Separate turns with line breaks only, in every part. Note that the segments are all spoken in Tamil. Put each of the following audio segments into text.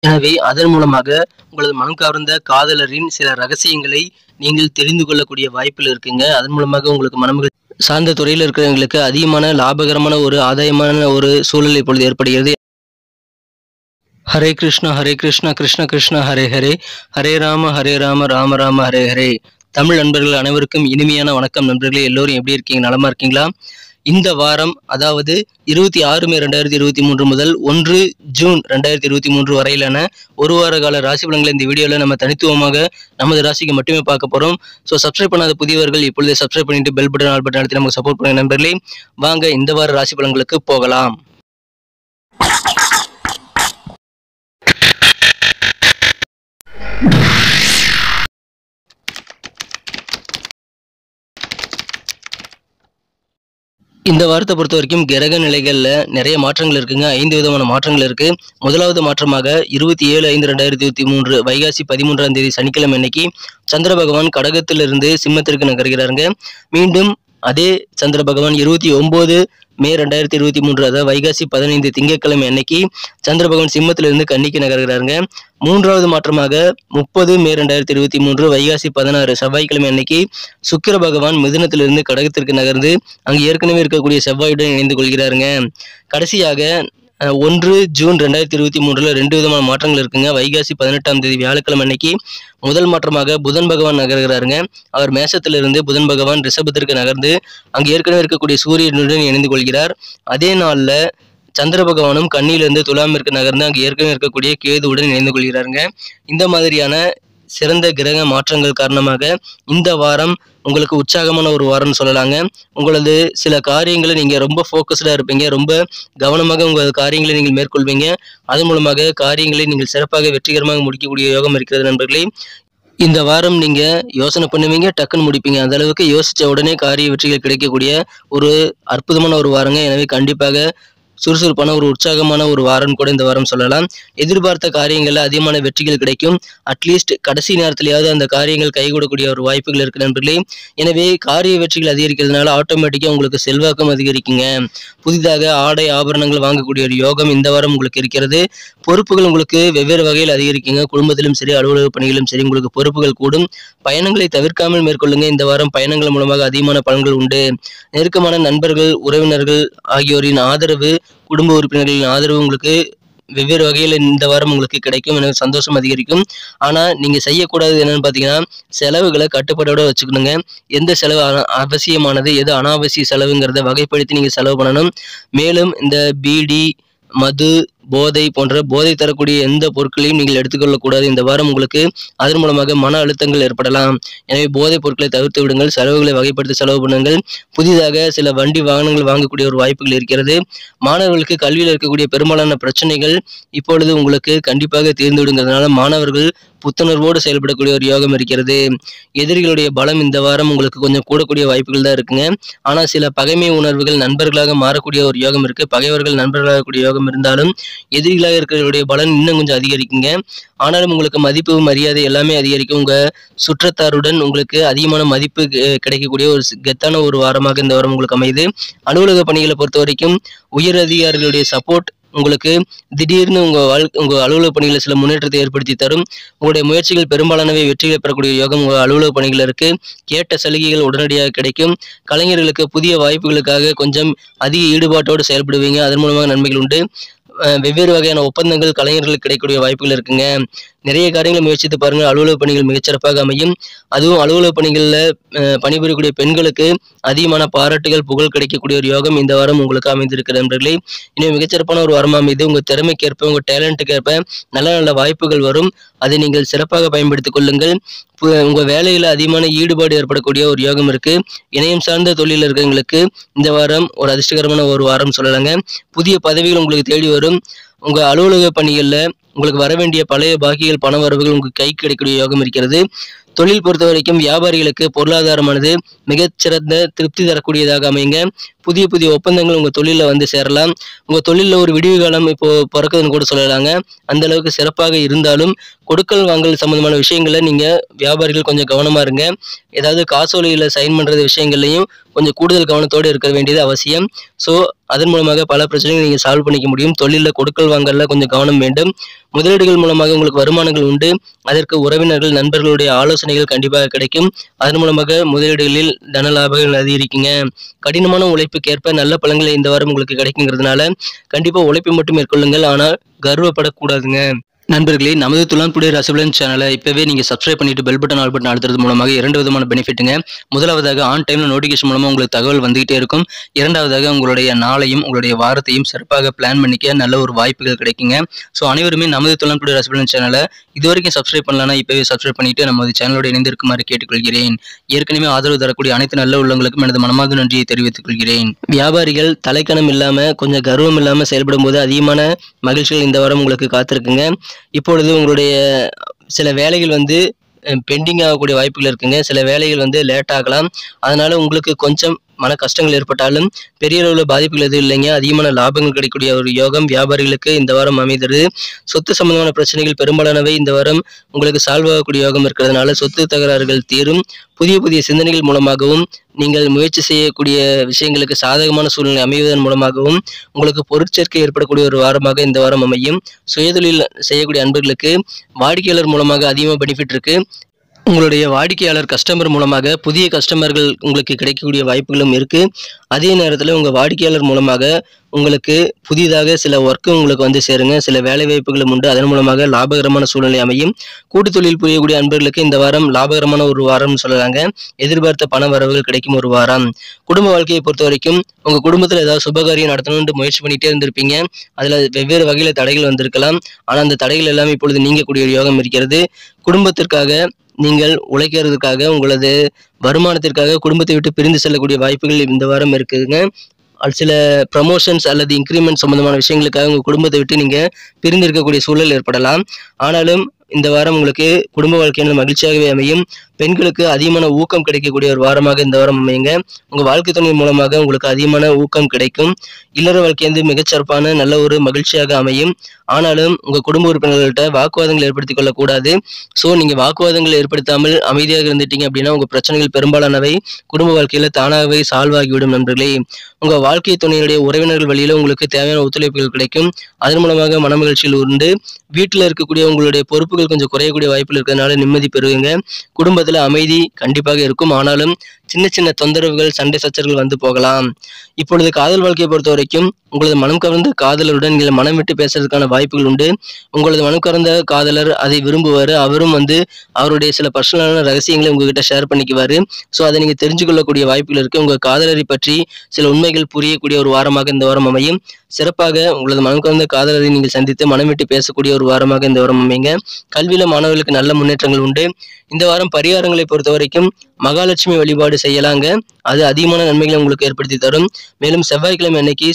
எனவே அதன் மூலமாக உங்களது மனம் கவர்ந்த காதலரின் சில ரகசியங்களை நீங்கள் தெரிந்து கொள்ளக்கூடிய வாய்ப்பில் இருக்குங்க. அதன் மூலமாக உங்களுக்கு மனமகிழ்ச்சி சார்ந்த துறையில் இருக்கிறவங்களுக்கு அதிகமான லாபகரமான ஒரு ஆதாயமான ஒரு சூழல் இப்பொழுது ஏற்படுகிறது. ஹரே கிருஷ்ணா கிருஷ்ண கிருஷ்ண ஹரே ஹரே, ஹரே ராம ராம ராம ஹரே ஹரே. தமிழ் நண்பர்கள் அனைவருக்கும் இனிமையான வணக்கம் நண்பர்களே. எல்லோரும் எப்படி இருக்கீங்க? நலமா இருக்கீங்களா? இந்த வாரம், அதாவது 26 மே 2023 முதல் 1 ஜூன் 2023 வரையிலான ஒரு வார கால ராசி பலன்களை இந்த வீடியோவில் நம்ம தனித்துவமாக நமது ராசிக்கு மட்டுமே பார்க்க போகிறோம். ஸோ சப்ஸ்கிரைப் பண்ணாத புதியவர்கள் இப்பொழுதே சப்ஸ்கிரைப் பண்ணிட்டு பெல் பட்டன் ஆல் பட்டன் அழுத்தி நமக்கு சப்போர்ட் பண்ணுங்க நண்பர்களே. வாங்க இந்த வார ராசி பலன்களுக்கு போகலாம். இந்த வாரத்தை பொறுத்த வரைக்கும் கிரக நிலைகள்ல நிறைய மாற்றங்கள் இருக்குங்க. 5 விதமான மாற்றங்கள் இருக்கு. முதலாவது மாற்றமாக 27/5/2023 வைகாசி 13ஆம் தேதி சனிக்கிழமை அன்னைக்கு சந்திர பகவான் கடகத்திலிருந்து சிம்மத்திற்கு நகர்கிறாருங்க. மீண்டும் அதே சந்திர பகவான் 29 மே 2023 அதாவது வைகாசி 15 திங்கட்கிழமை அன்னைக்கு சந்திர பகவான் சிம்மத்திலிருந்து கன்னிக்கு நகர்கிறாருங்க. மூன்றாவது மாற்றமாக 30 மே 2023 வைகாசி 16 செவ்வாய்க்கிழமை அன்னைக்கு சுக்கிர பகவான் மிதுனத்திலிருந்து கடகத்திற்கு நகர்ந்து அங்கு ஏற்கனவே இருக்கக்கூடிய செவ்வாயுடன் இணைந்து கொள்கிறாருங்க. கடைசியாக 1 ஜூன் 2023 2 விதமான மாற்றங்கள் இருக்குங்க. வைகாசி 18ஆம் தேதி வியாழக்கிழமை அன்னைக்கு முதல் மாற்றமாக புதன் பகவான் நகர்கிறாருங்க. அவர் மேஷத்திலிருந்து புதன் பகவான் ரிஷபத்திற்கு நகர்ந்து அங்கு ஏற்கனவே இருக்கக்கூடிய சூரியனுடன் இணைந்து கொள்கிறார். அதே நாள்ல சந்திர பகவானும் கன்னியிலிருந்து துலாமிற்கு நகர்ந்து அங்கு ஏற்கனவே இருக்கக்கூடிய கேதுவுடன் இணைந்து கொள்கிறாருங்க. இந்த மாதிரியான சிறந்த கிரக மாற்றங்கள் காரணமாக இந்த வாரம் உங்களுக்கு உற்சாகமான ஒரு வாரம்னு சொல்லலாங்க. உங்களது சில காரியங்களை நீங்க ரொம்ப ஃபோக்கஸ்டா இருப்பீங்க, ரொம்ப கவனமாக உங்களது காரியங்களை நீங்கள் மேற்கொள்வீங்க. அதன் மூலமாக காரியங்களை நீங்கள் சிறப்பாக வெற்றிகரமாக முடிக்கக்கூடிய யோகம் இருக்கிறது நண்பர்களே. இந்த வாரம் நீங்க யோசனை பண்ணுவீங்க, டக்குன்னு முடிப்பீங்க. அந்த அளவுக்கு யோசிச்ச உடனே காரிய வெற்றிகள் கிடைக்கக்கூடிய ஒரு அற்புதமான ஒரு வாரங்க. எனவே கண்டிப்பாக சுறுசுறுப்பான ஒரு உற்சாகமான ஒரு வாரம் கூட இந்த வாரம் சொல்லலாம். எதிர்பார்த்த காரியங்கள்ல அதிகமான வெற்றிகள் கிடைக்கும். அட்லீஸ்ட் கடைசி நேரத்திலேயாவது அந்த காரியங்கள் கைகூடக்கூடிய ஒரு வாய்ப்புகள் இருக்கு நண்பர்களே. எனவே காரிய வெற்றிகள் அதிகரிக்கிறதுனால ஆட்டோமேட்டிக்கா உங்களுக்கு செல்வாக்கும் அதிகரிக்குங்க. புதிதாக ஆடை ஆபரணங்கள் வாங்கக்கூடிய ஒரு யோகம் இந்த வாரம் உங்களுக்கு இருக்கிறது. பொறுப்புகள் உங்களுக்கு வெவ்வேறு வகையில் அதிகரிக்குங்க. குடும்பத்திலும் சரி, அலுவலக பணிகளும் சரி, உங்களுக்கு பொறுப்புகள் கூடும். பயணங்களை தவிர்க்காமல் மேற்கொள்ளுங்க. இந்த வாரம் பயணங்கள் மூலமாக அதிகமான பலன்கள் உண்டு. நெருக்கமான நண்பர்கள், உறவினர்கள் ஆகியோரின் ஆதரவு, குடும்ப உறுப்பினர்களின் ஆதரவு உங்களுக்கு வெவ்வேறு வகையில் இந்த வாரம் உங்களுக்கு கிடைக்கும். எனக்கு சந்தோஷம் அதிகரிக்கும். ஆனா நீங்க செய்யக்கூடாது என்னன்னு பாத்தீங்கன்னா, செலவுகளை கட்டுப்பாடோட வச்சுக்கணுங்க. எந்த செலவு அவசியமானது, எது அனாவசிய செலவுங்கிறத வகைப்படுத்தி நீங்க செலவு பண்ணணும். மேலும் இந்த பீடி, மது, போதை போன்ற போதை தரக்கூடிய எந்த பொருட்களையும் நீங்கள் எடுத்துக்கொள்ளக்கூடாது. இந்த வாரம் உங்களுக்கு அதன் மூலமாக மன அழுத்தங்கள் ஏற்படலாம். எனவே போதைப் பொருட்களை தவிர்த்து விடுங்கள். செலவுகளை வகைப்படுத்தி செலவு பண்ணுங்கள். புதிதாக சில வண்டி வாகனங்கள் வாங்கக்கூடிய ஒரு வாய்ப்புகள் இருக்கிறது. மாணவர்களுக்கு கல்வியில் இருக்கக்கூடிய பெரும்பாலான பிரச்சனைகள் இப்பொழுது உங்களுக்கு கண்டிப்பாக தீர்ந்து விடுங்கிறதுனால மாணவர்கள் புத்துணர்வோடு செயல்படக்கூடிய ஒரு யோகம் இருக்கிறது. எதிரிகளுடைய பலம் இந்த வாரம் உங்களுக்கு கொஞ்சம் கூடக்கூடிய வாய்ப்புகள் தான் இருக்குங்க. ஆனா சில பகைமை உணர்வுகள் நண்பர்களாக மாறக்கூடிய ஒரு யோகம் இருக்கு. பகைவர்கள் நண்பர்களாக கூடிய யோகம் இருந்தாலும் எதிரிகளாக இருக்கிறவருடைய பலன் இன்னும் கொஞ்சம் அதிகரிக்குங்க. ஆனாலும் உங்களுக்கு மதிப்பு, மரியாதை எல்லாமே அதிகரிக்கும். உங்க சுற்றத்தாருடன் உங்களுக்கு அதிகமான மதிப்பு கிடைக்கக்கூடிய ஒரு கெத்தான ஒரு வாரமாக இந்த வாரம் உங்களுக்கு அமையுது. அலுவலக பணிகளை பொறுத்த வரைக்கும் உயர் அதிகாரிகளுடைய சப்போர்ட் உங்களுக்கு திடீர்னு உங்க அலுவலக பணிகளை சில முன்னேற்றத்தை ஏற்படுத்தி தரும். உங்களுடைய முயற்சிகள் பெரும்பாலானவை வெற்றிகளை பெறக்கூடிய யோகம் உங்க அலுவலக பணிகள் இருக்கு. கேட்ட சலுகைகள் உடனடியாக கிடைக்கும். கலைஞர்களுக்கு புதிய வாய்ப்புகளுக்காக கொஞ்சம் அதிக ஈடுபாட்டோடு செயல்படுவீங்க. அதன் மூலமாக நன்மைகள் உண்டு. வெவ்வேறு வகையான ஒப்பந்தங்கள் கலைஞர்களுக்கு கிடைக்கக்கூடிய வாய்ப்புகள் இருக்குங்க. நிறைய காரியங்களை முயற்சித்து பாருங்கள். அலுவலக பணிகள் மிகச்சிறப்பாக அமையும். அதுவும் அலுவலக பணிகளில் பணிபுரியக்கூடிய பெண்களுக்கு அதிகமான பாராட்டுகள், புகழ் கிடைக்கக்கூடிய ஒரு யோகம் இந்த வாரம் உங்களுக்கு அமைந்திருக்கிற நண்பர்களே. இன்னும் மிகச்சிறப்பான ஒரு வாரம் அமைது. உங்கள் திறமைக்கேற்ப, உங்கள் டேலண்ட்டுக்கேற்ப நல்ல நல்ல வாய்ப்புகள் வரும். அதை நீங்கள் சிறப்பாக பயன்படுத்திக் கொள்ளுங்கள். உங்கள் வேலையில் அதிகமான ஈடுபாடு ஏற்படக்கூடிய ஒரு யோகம் இருக்கு. இணையம் சார்ந்த தொழில் இருக்கிறவங்களுக்கு இந்த வாரம் ஒரு அதிர்ஷ்டகரமான ஒரு வாரம் சொல்லலாங்க. புதிய பதவிகள் உங்களுக்கு தேடி வரும். உங்கள் அலுவலக பணிகளில் உங்களுக்கு வர வேண்டிய பழைய பாக்கிகள், பண வரவுகள் உங்களுக்கு கை கிடைக்கக்கூடிய யோகம் இருக்கிறது. தொழில் பொறுத்த வரைக்கும் வியாபாரிகளுக்கு பொருளாதாரமானது மிகச்சிறந்த திருப்தி தரக்கூடியதாக அமையுங்க. புதிய புதிய ஒப்பந்தங்கள் உங்கள் தொழிலில் வந்து சேரலாம். உங்கள் தொழிலில் ஒரு விடிவு காலம் இப்போ பிறக்குதுன்னு கூட சொல்லலாங்க. அந்த அளவுக்கு சிறப்பாக இருந்தாலும் கொடுக்கல் வாங்கல் சம்மந்தமான விஷயங்களில் நீங்கள் வியாபாரிகள் கொஞ்சம் கவனமாக இருங்க. ஏதாவது காசோலையில் சைன் பண்ணுறது விஷயங்கள்லையும் கொஞ்சம் கூடுதல் கவனத்தோடு இருக்க வேண்டியது அவசியம். ஸோ அதன் மூலமாக பல பிரச்சனைகள் நீங்கள் சால்வ் பண்ணிக்க முடியும். தொழிலில் கொடுக்கல் வாங்கலில் கொஞ்சம் கவனம் வேண்டும். முதலீடுகள் மூலமாக உங்களுக்கு வருமானங்கள் உண்டு. அதற்கு உறவினர்கள் நண்பர்களுடைய ஆலோசனைகள் கண்டிப்பாக கிடைக்கும். அதன் மூலமாக முதலீடுகளில் தன லாபங்கள் அதிகரிக்குங்க. கடினமான உழைப்புக்கேற்ப நல்ல பலன்கள் இந்த வாரம் உங்களுக்கு கிடைக்குங்கிறதுனால கண்டிப்பாக உழைப்பை மட்டும் மேற்கொள்ளுங்கள். ஆனால் கர்வப்படக்கூடாதுங்க. நண்பர்களே, நமது துலாம் டுடே ராசி பலன் சேனலை இப்போவே நீங்கள் சப்ஸ்கிரைப் பண்ணிட்டு பெல் பட்டன் ஆல் பட்டன் அழுத்துறது மூலமாக 2 விதமான பெனிஃபிட்டுங்க. முதலாவதாக ஆன் டைமில் நோட்டிஃபிகேஷன் மூலமாக உங்களுக்கு தகவல் வந்துகிட்டே இருக்கும். இரண்டாவதாக உங்களுடைய நாளையும் உங்களுடைய வாரத்தையும் சிறப்பாக பிளான் பண்ணிக்க நல்ல ஒரு வாய்ப்புகள் கிடைக்குங்க. ஸோ அனைவருமே நமது துலாம் டுடே ராசி பலன் சேனலை இதுவரைக்கும் சப்ஸ்கிரைப் பண்ணலன்னா இப்போவே சப்ஸ்கிரைப் பண்ணிட்டு நமது சேனலோட இணைந்திருக்குமாறு கேட்டுக்கொள்கிறேன். ஏற்கனவே ஆதரவு தரக்கூடிய அனைத்து நல்ல உள்ளங்களுக்கும் எனது மனமார்ந்த நன்றியை தெரிவித்துக் கொள்கிறேன். வியாபாரிகள் தலைக்கணம் இல்லாமல் கொஞ்சம் கர்வம் இல்லாமல் செயல்படும் போது அதிகமான மகிழ்ச்சிகள் இந்த வாரம் உங்களுக்கு காத்திருக்குங்க. இப்பொழுது உங்களுடைய சில வேலைகள் வந்து பெண்டிங் ஆகக்கூடிய வாய்ப்புகள் இருக்குங்க. சில வேலைகள் வந்து லேட் ஆகலாம். அதனால உங்களுக்கு கொஞ்சம் மன கஷ்டங்கள் ஏற்பட்டாலும் பெரிய அளவில் பாதிப்புகள் எதுவும் இல்லைங்க. அதிகமான லாபங்கள் கிடைக்கக்கூடிய ஒரு யோகம் வியாபாரிகளுக்கு இந்த வாரம் அமைகிறது. சொத்து சம்பந்தமான பிரச்சனைகள் பெரும்பாலானவை இந்த வாரம் உங்களுக்கு சால்வ் ஆகக்கூடிய யோகம் இருக்கிறதுனால சொத்து தகராறுகள் தீரும். புதிய புதிய சிந்தனைகள் மூலமாகவும் நீங்கள் முயற்சி செய்யக்கூடிய விஷயங்களுக்கு சாதகமான சூழ்நிலை அமைவதன் மூலமாகவும் உங்களுக்கு பொருட்சேர்க்கை ஏற்படக்கூடிய ஒரு வாரமாக இந்த வாரம் அமையும். சுயதொழில் செய்யக்கூடிய அன்பர்களுக்கு வாடிக்கையாளர் மூலமாக அதிகமாக பெனிஃபிட் இருக்கு. உங்களுடைய வாடிக்கையாளர் கஸ்டமர் மூலமாக புதிய கஸ்டமர்கள் உங்களுக்கு கிடைக்கக்கூடிய வாய்ப்புகளும் இருக்குது. அதே நேரத்தில் உங்கள் வாடிக்கையாளர் மூலமாக உங்களுக்கு புதிதாக சில ஒர்க்கு உங்களுக்கு வந்து சேருங்க. சில வேலை வாய்ப்புகளும் உண்டு. அதன் மூலமாக லாபகரமான சூழ்நிலை அமையும். கூட்டு தொழில் புரியக்கூடிய அன்பர்களுக்கு இந்த வாரம் லாபகரமான ஒரு வாரம்னு சொல்லலாங்க. எதிர்பார்த்த பண வரவுகள் கிடைக்கும் ஒரு வாரம். குடும்ப வாழ்க்கையை பொறுத்த வரைக்கும் உங்கள் குடும்பத்தில் ஏதாவது சுபகாரியம் நடத்தணும்னு முயற்சி பண்ணிகிட்டே இருந்திருப்பீங்க. அதில் வெவ்வேறு வகையில் தடைகள் வந்திருக்கலாம். ஆனால் அந்த தடைகள் எல்லாமே இப்பொழுது நீங்கக்கூடிய யோகம் இருக்கிறது. குடும்பத்திற்காக நீங்கள் உழைக்கிறதுக்காக உங்களது வருமானத்திற்காக குடும்பத்தை விட்டு பிரிந்து செல்லக்கூடிய வாய்ப்புகள் இந்த வாரம் இருக்குதுங்க. சில ப்ரமோஷன்ஸ் அல்லது இன்க்ரிமெண்ட் சம்பந்தமான விஷயங்களுக்காக உங்கள் குடும்பத்தை விட்டு நீங்கள் பிரிந்து இருக்கக்கூடிய சூழல் ஏற்படலாம். ஆனாலும் இந்த வாரம் உங்களுக்கு குடும்ப வாழ்க்கையானது மகிழ்ச்சியாகவே அமையும். பெண்களுக்கு அதிகமான ஊக்கம் கிடைக்கக்கூடிய ஒரு வாரமாக இந்த வாரம் அமையுங்க. உங்கள் வாழ்க்கை துணை மூலமாக உங்களுக்கு அதிகமான ஊக்கம் கிடைக்கும். இல்லற வாழ்க்கை வந்து மிகச்சிறப்பான நல்ல ஒரு மகிழ்ச்சியாக அமையும். ஆனாலும் உங்கள் குடும்ப உறுப்பினர்கள்ட்ட வாக்குவாதங்கள் ஏற்படுத்திக் கொள்ளக்கூடாது. ஸோ நீங்கள் வாக்குவாதங்கள் ஏற்படுத்தாமல் அமைதியாக இருந்துட்டீங்க அப்படின்னா உங்கள் பிரச்சனைகள் பெரும்பாலானவை குடும்ப வாழ்க்கையில் தானாகவே சால்வ் ஆகிவிடும். நண்பர்களே, உங்கள் வாழ்க்கை துணையுடைய உறவினர்கள் வழியில் உங்களுக்கு தேவையான ஒத்துழைப்புகள் கிடைக்கும். அதன் மூலமாக மன மகிழ்ச்சியில் உண்டு. வீட்டில் இருக்கக்கூடிய உங்களுடைய பொறுப்புகள் கொஞ்சம் குறையக்கூடிய வாய்ப்பில் இருக்கிறதுனால நிம்மதி பெறுவீங்க. குடும்பத்தில் அமைதி கண்டிப்பாக இருக்கும். ஆனாலும் சின்ன சின்ன தொந்தரவுகள் சண்டை சச்சரவுகள் வந்து போகலாம். இப்பொழுது காதல் வாழ்க்கையை பொறுத்த வரைக்கும் உங்களது மனம் கவர்ந்த காதலருடன் நீங்கள் மனம் விட்டு பேசுறதுக்கான வாய்ப்புகள் உண்டு. உங்களது மனம் கவர்ந்த காதலர் அதை விரும்புவார். அவரும் வந்து அவருடைய சில பர்சனலான ரகசியங்களை உங்ககிட்ட ஷேர் பண்ணிக்குவார். ஸோ அதை நீங்கள் தெரிஞ்சு கொள்ளக்கூடிய வாய்ப்புகள் இருக்குது. உங்கள் காதலரை பற்றி சில உண்மைகள் புரியக்கூடிய ஒரு வாரமாக இந்த வாரம் அமையும். சிறப்பாக உங்களது மனம் கவர்ந்த காதலரை நீங்கள் சந்தித்து மனம் விட்டு பேசக்கூடிய ஒரு வாரமாக இந்த வாரம் அமைங்க. கல்வியில் மாணவர்களுக்கு நல்ல முன்னேற்றங்கள் உண்டு. இந்த வாரம் பரிகாரங்களை பொறுத்த வரைக்கும் மகாலட்சுமி வழிபாடு செய்யலாங்க. அது அதிகமான நன்மைகளை உங்களுக்கு ஏற்படுத்தி தரும். மேலும் செவ்வாய்க்கிழமை அன்னைக்கு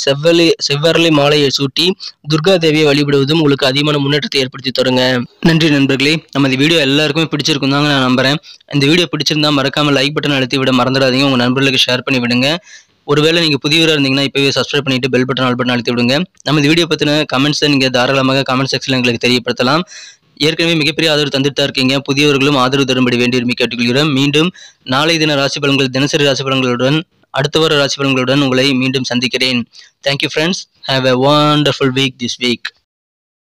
செவ்வரளி மாலையை சூட்டி துர்கா தேவியை வழிபடுவதும் உங்களுக்கு அதிகமான முன்னேற்றத்தை ஏற்படுத்தி தருங்க. நன்றி நண்பர்களே. நம்ம இந்த வீடியோ எல்லாருக்குமே பிடிச்சிருக்கும் தாங்க நான் நம்புறேன். இந்த வீடியோ பிடிச்சிருந்தா மறக்காம லைக் பட்டன் அழுத்தி விட மறந்துடாதீங்க. உங்க நண்பர்களுக்கு ஷேர் பண்ணி விடுங்க. ஒருவேளை நீங்கள் புதியவராக இருந்தீங்கன்னா இப்போவே சப்ஸ்கிரைப் பண்ணிட்டு பெல் பட்டன் ஆல் பட்டன் அழுத்தி விடுங்க. நம்ம இந்த வீடியோ பற்றின கமெண்ட்ஸை நீங்கள் தாராளமாக கமெண்ட் செக்ஷனில் எங்களுக்கு தெரியப்படுத்தலாம். ஏற்கனவே மிகப்பெரிய ஆதரவு தந்துட்டு தான் இருக்கீங்க. புதியவர்களும் ஆதரவு தரும்படி வேண்டி விரும்பி கேட்டுக்கொள்கிறோம். மீண்டும் நாளை தின ராசி பலன்கள் தினசரி ராசி பலன்களுடன் அடுத்த வார ராசி பலன்களுடன் உங்களை மீண்டும் சந்திக்கிறேன். Thank you friends. Have a wonderful week this week.